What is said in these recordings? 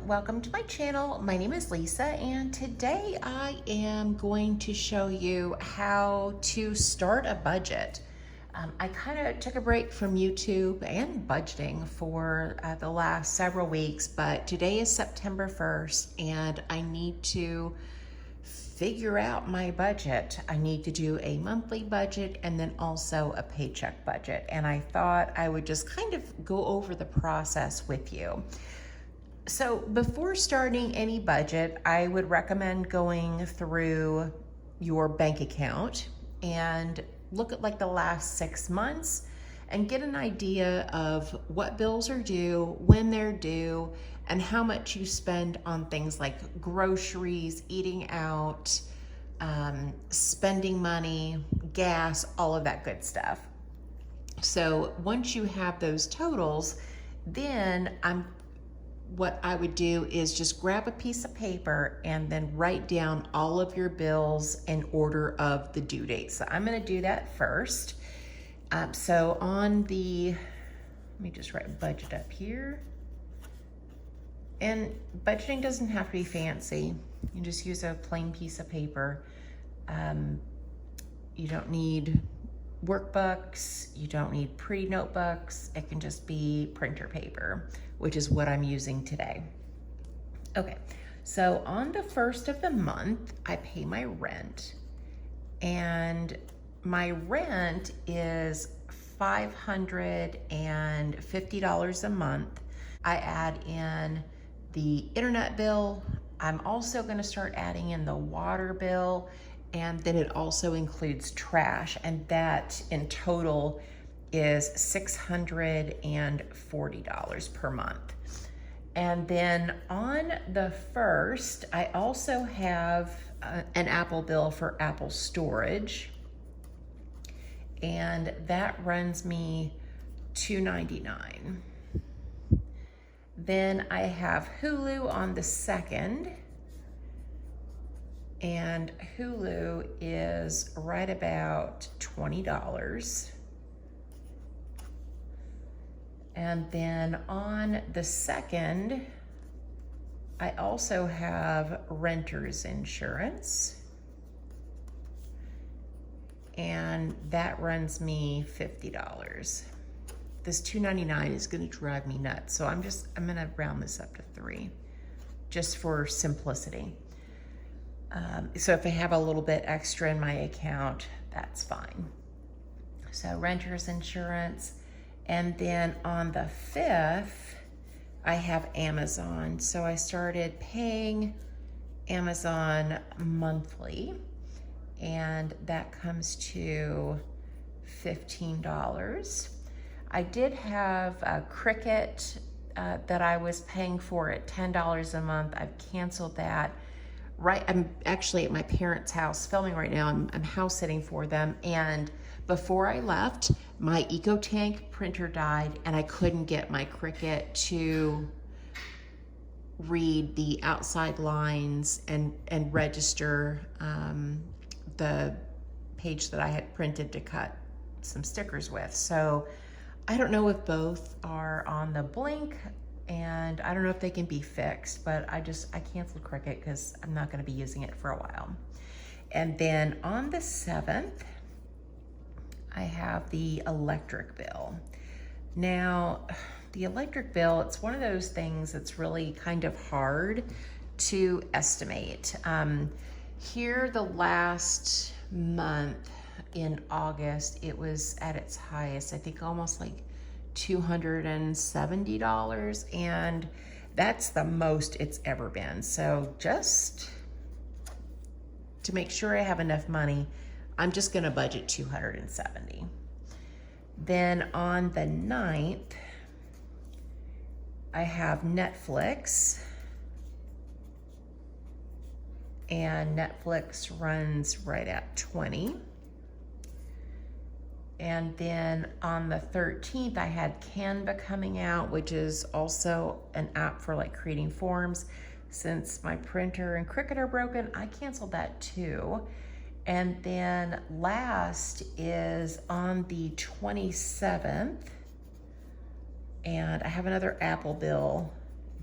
welcome to my channel. My name is Lisa, and today I am going to show you how to start a budget. I kind of took a break from YouTube and budgeting for the last several weeks, but today is September 1st and I need to figure out my budget. I need to do a monthly budget and then also a paycheck budget. And I thought I would just kind of go over the process with you. So before starting any budget, I would recommend going through your bank account and look at like the last 6 months and get an idea of what bills are due, when they're due, and how much you spend on things like groceries, eating out, spending money, gas, all of that good stuff. So once you have those totals, then what I would do is just grab a piece of paper and then write down all of your bills in order of the due date. So I'm going to do that first. So let me just write budget up here. And budgeting doesn't have to be fancy. You can just use a plain piece of paper. You don't need workbooks, you don't need pretty notebooks. It can just be printer paper, which is what I'm using today. Okay, so on the first of the month, I pay my rent, and my rent is $550 a month. I add in the internet bill. I'm also gonna start adding in the water bill, and then it also includes trash, and that in total is $640 per month. And then on the first, I also have an Apple bill for Apple storage, and that runs me $299. Then I have Hulu on the second, and Hulu is right about $20. And then on the second, I also have renter's insurance, and that runs me $50. This $299 is gonna drive me nuts, so I'm gonna round this up to 3, just for simplicity. So if I have a little bit extra in my account, that's fine. So renter's insurance. And then on the 5th, I have Amazon. So I started paying Amazon monthly, and that comes to $15. I did have a Cricut that I was paying for at $10 a month. I've canceled that. I'm actually at my parents' house filming right now. I'm house sitting for them, and before I left, my EcoTank printer died, and I couldn't get my Cricut to read the outside lines and register the page that I had printed to cut some stickers with. So I don't know if both are on the blink, and I don't know if they can be fixed, but I canceled Cricut because I'm not going to be using it for a while. And then on the 7th, I have the electric bill. Now, the electric bill, it's one of those things that's really kind of hard to estimate. Here, the last month in August, it was at its highest, I think almost like $270, and that's the most it's ever been. So just to make sure I have enough money, I'm just gonna budget $270. Then on the 9th, I have Netflix, and Netflix runs right at $20. And then on the 13th, I had Canva coming out, which is also an app for like creating forms. Since my printer and Cricut are broken, I canceled that too. And then last is on the 27th, and I have another Apple bill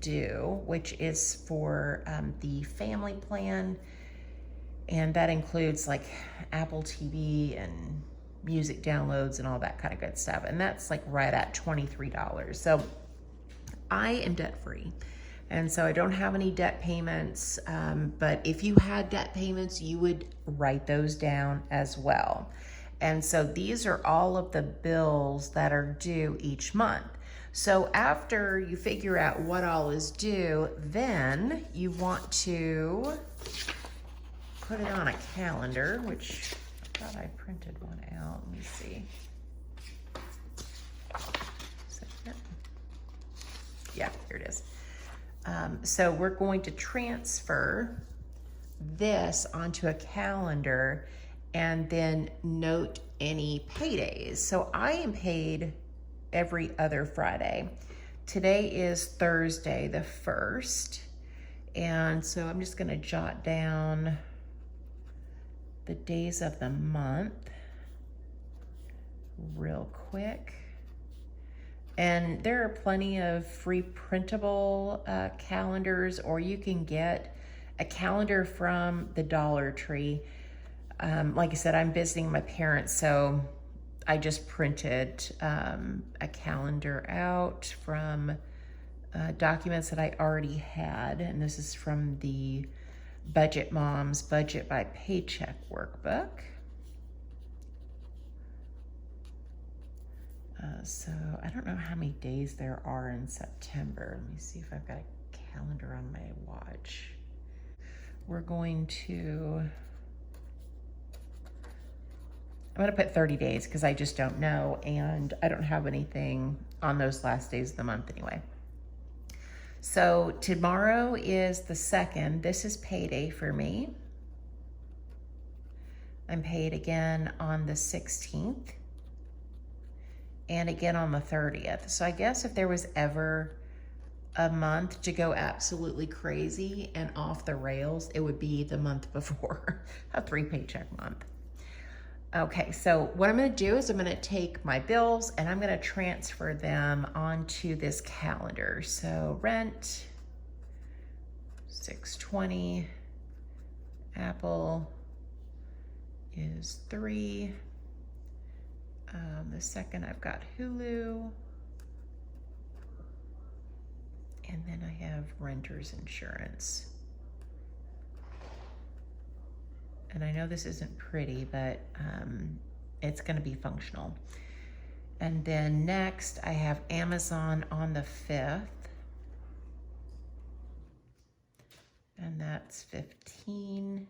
do, which is for the family plan. And that includes like Apple TV and music downloads and all that kind of good stuff. And that's like right at $23. So I am debt free. And so I don't have any debt payments. But if you had debt payments, you would write those down as well. And so these are all of the bills that are due each month. So after you figure out what all is due, then you want to put it on a calendar, which I thought I printed one out. Let me see. Yeah, here it is. So we're going to transfer this onto a calendar and then note any paydays. So I am paid every other Friday. Today is Thursday, the 1st. And so I'm just gonna jot down the days of the month real quick. And there are plenty of free printable calendars, or you can get a calendar from the Dollar Tree. Like I said, I'm visiting my parents, so I just printed a calendar out from documents that I already had. And this is from the Budget Mom's Budget by Paycheck workbook. So I don't know how many days there are in September. Let me see if I've got a calendar on my watch. We're going to, I'm gonna put 30 days because I just don't know, and I don't have anything on those last days of the month anyway. So tomorrow is the 2nd. This is payday for me. I'm paid again on the 16th. And again on the 30th. So I guess if there was ever a month to go absolutely crazy and off the rails, it would be the month before, a 3-paycheck month. Okay, so what I'm gonna do is I'm gonna take my bills and I'm gonna transfer them onto this calendar. So rent, $620, Apple is $3. The 2nd I've got Hulu, and then I have renter's insurance. And I know this isn't pretty, but it's gonna be functional. And then next I have Amazon on the 5th, and that's $15.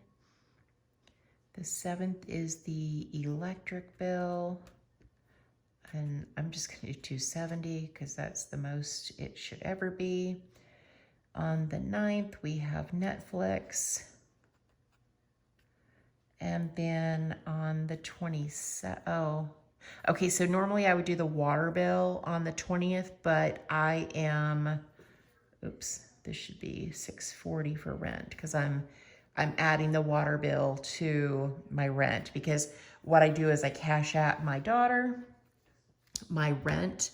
The 7th is the electric bill. And I'm just gonna do $270 because that's the most it should ever be. On the 9th, we have Netflix. And then on the 27th, oh, okay, so normally I would do the water bill on the 20th, but I am, oops, this should be $640 for rent because I'm adding the water bill to my rent, because what I do is I cash out my daughter my rent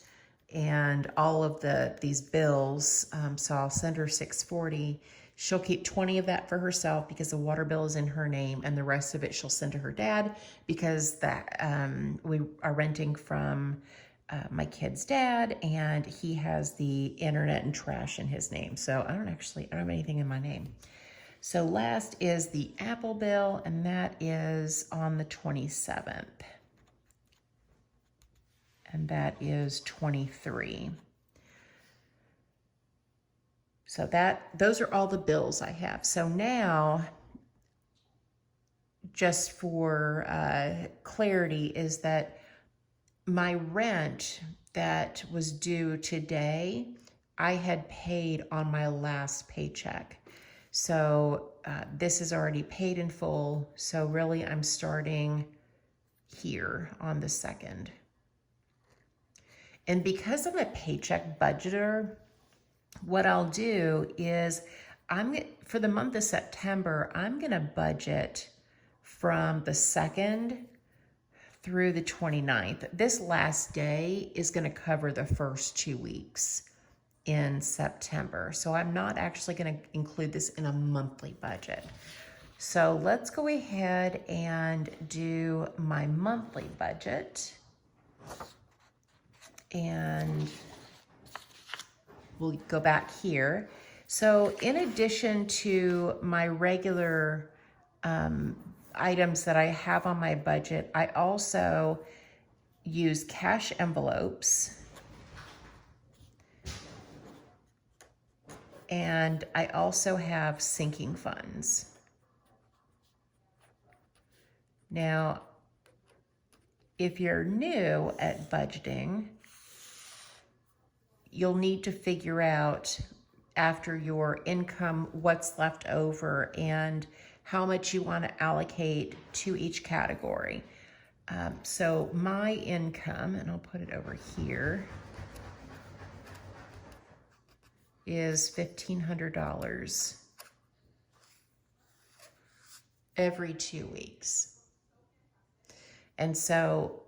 and all of these bills. So I'll send her $640. She'll keep 20 of that for herself because the water bill is in her name, and the rest of it she'll send to her dad because that we are renting from my kid's dad, and he has the internet and trash in his name. So I don't have anything in my name. So last is the Apple bill, and that is on the 27th. And that is $23. So those are all the bills I have. So now, just for clarity, is that my rent that was due today, I had paid on my last paycheck. So this is already paid in full. So really I'm starting here on the 2nd. And because I'm a paycheck budgeter, what I'll do is for the month of September, I'm gonna budget from the 2nd through the 29th. This last day is gonna cover the first 2 weeks. in September. So I'm not actually going to include this in a monthly budget. So let's go ahead and do my monthly budget. And we'll go back here. So in addition to my regular items that I have on my budget, I also use cash envelopes. And I also have sinking funds. Now, if you're new at budgeting, you'll need to figure out after your income what's left over and how much you want to allocate to each category. So my income, and I'll put it over here, is $1,500 every 2 weeks. And so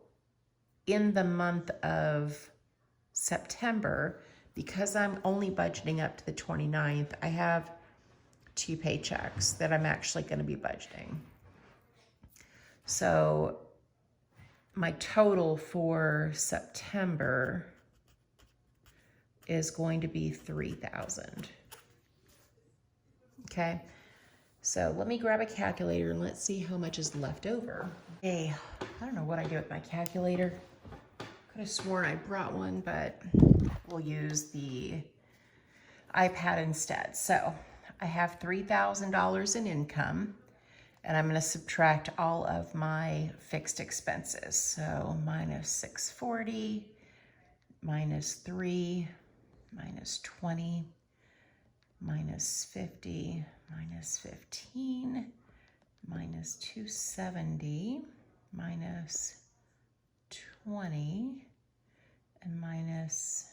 in the month of September, because I'm only budgeting up to the 29th, I have 2 paychecks that I'm actually going to be budgeting. So my total for September is going to be $3,000. Okay, so let me grab a calculator and let's see how much is left over. Hey, I don't know what I do with my calculator. Could have sworn I brought one, but we'll use the iPad instead. So I have $3,000 in income, and I'm going to subtract all of my fixed expenses. So minus 640, minus 3, minus 20, minus 50, minus 15, minus 270, minus 20, and minus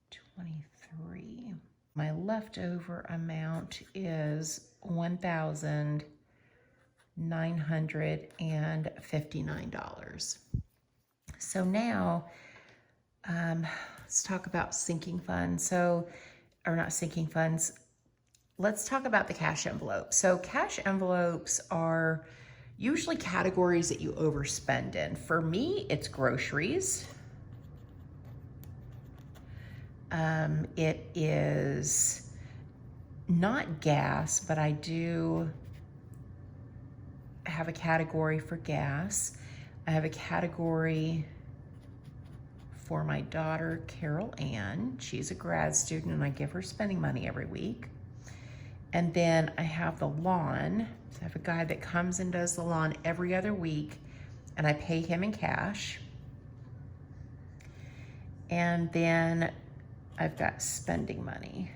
23. My leftover amount is $1,959. So now, let's talk about sinking funds. Or not sinking funds. Let's talk about the cash envelope. So cash envelopes are usually categories that you overspend in. For me, it's groceries. It is not gas, but I do have a category for gas. I have a category for my daughter, Carol Ann. She's a grad student and I give her spending money every week. And then I have the lawn. So I have a guy that comes and does the lawn every other week and I pay him in cash. And then I've got spending money.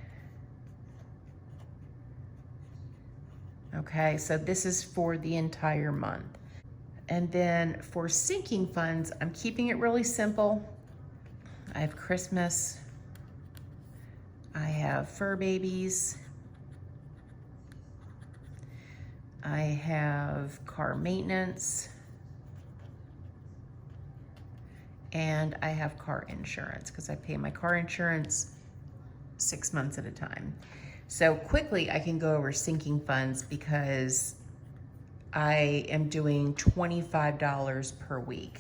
Okay, so this is for the entire month. And then for sinking funds, I'm keeping it really simple. I have Christmas, I have fur babies, I have car maintenance, and I have car insurance because I pay my car insurance 6 months at a time. So quickly I can go over sinking funds because I am doing $25 per week.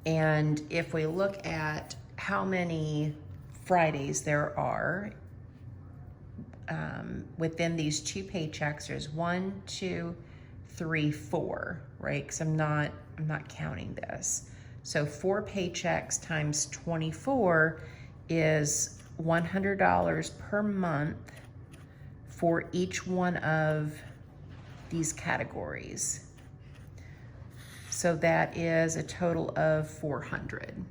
And if we look at how many Fridays there are within these 2 paychecks, there's 1, 2, 3, 4, right? Because I'm not counting this. So 4 paychecks times 24 is $100 per month for each one of these categories. So that is a total of $400.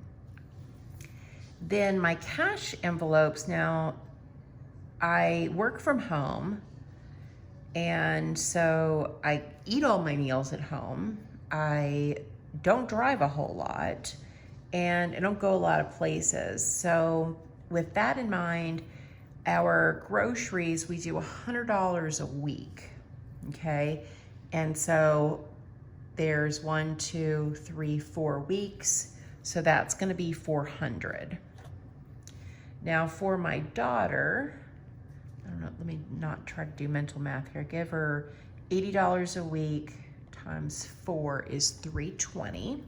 Then my cash envelopes, now I work from home, and so I eat all my meals at home. I don't drive a whole lot, and I don't go a lot of places. So with that in mind, our groceries, we do $100 a week, okay? And so there's 1, 2, 3, 4 weeks, so that's gonna be $400. Now for my daughter, I don't know, let me not try to do mental math here. Give her $80 a week times 4 is $320.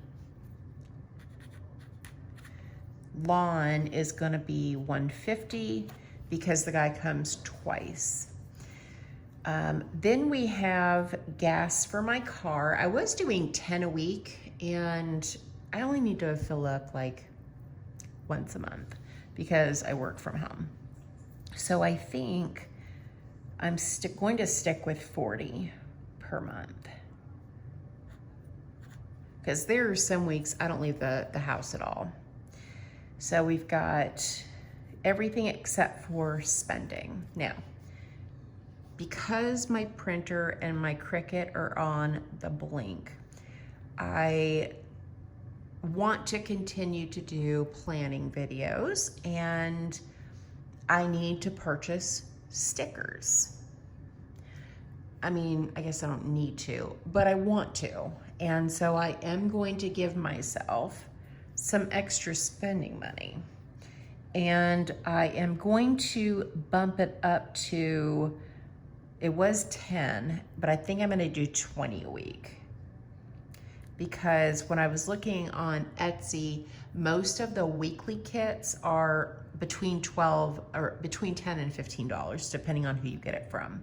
Lawn is gonna be $150 because the guy comes twice. Then we have gas for my car. I was doing 10 a week and I only need to fill up like once a month because I work from home. So I think I'm going to stick with 40 per month. Because there are some weeks I don't leave the house at all. So we've got everything except for spending. Now, because my printer and my Cricut are on the blink, I want to continue to do planning videos and I need to purchase stickers. I mean, I guess I don't need to, but I want to. And so I am going to give myself some extra spending money. And I am going to bump it up to, it was 10, but I think I'm gonna do 20 a week. Because when I was looking on Etsy, most of the weekly kits are between 10 and $15, depending on who you get it from.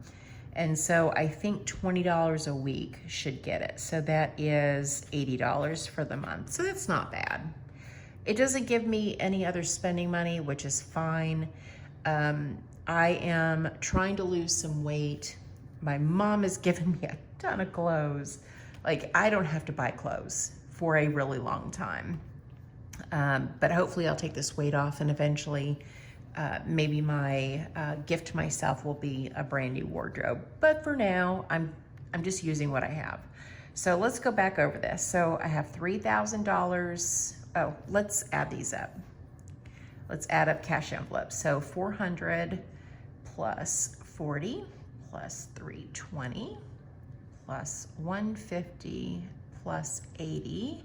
And so I think $20 a week should get it. So that is $80 for the month. So that's not bad. It doesn't give me any other spending money, which is fine. I am trying to lose some weight. My mom has given me a ton of clothes. Like, I don't have to buy clothes for a really long time. But hopefully I'll take this weight off and eventually maybe my gift to myself will be a brand new wardrobe. But for now, I'm just using what I have. So let's go back over this. So I have $3,000. Oh, let's add these up. Let's add up cash envelopes. So 400 plus 40 plus 320 plus 150 plus 80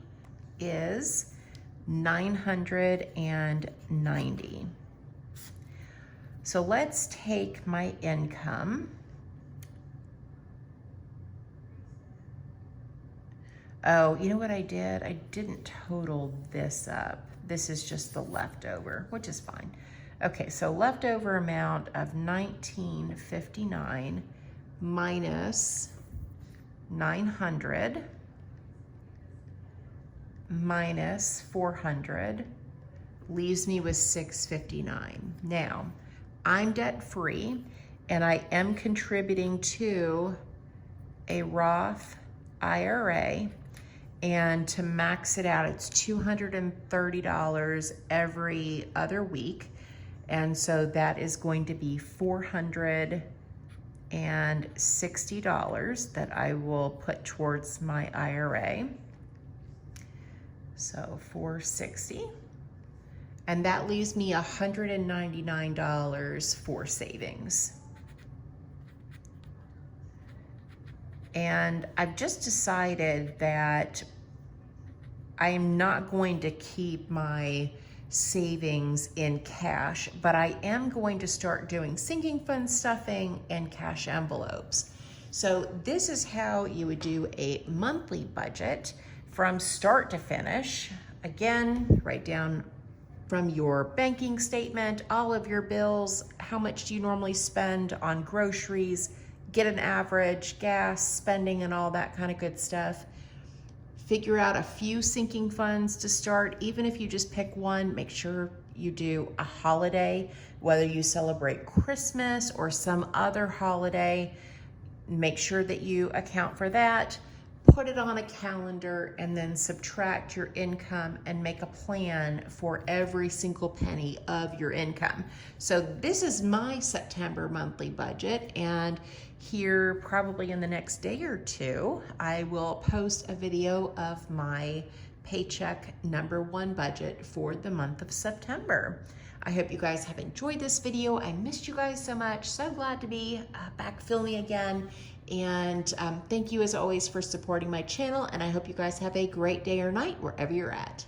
is 990. So let's take my income. Oh, you know what I did? I didn't total this up. This is just the leftover, which is fine. Okay, so leftover amount of $19.59 minus 900 minus 400 leaves me with $659. Now, I'm debt-free and I am contributing to a Roth IRA, and to max it out, it's $230 every other week. And so that is going to be $460 that I will put towards my IRA. So $460. And that leaves me $199 for savings. And I've just decided that I am not going to keep my savings in cash, but I am going to start doing sinking fund stuffing and cash envelopes. So this is how you would do a monthly budget from start to finish. Again, write down from your banking statement, all of your bills, how much do you normally spend on groceries, get an average, gas, spending, and all that kind of good stuff. Figure out a few sinking funds to start. Even if you just pick one, make sure you do a holiday, whether you celebrate Christmas or some other holiday, make sure that you account for that. Put it on a calendar and then subtract your income and make a plan for every single penny of your income. So this is my September monthly budget, and here probably in the next day or two, I will post a video of my paycheck #1 budget for the month of September. I hope you guys have enjoyed this video. I missed you guys so much. So glad to be back filming again. And thank you as always for supporting my channel. And I hope you guys have a great day or night wherever you're at.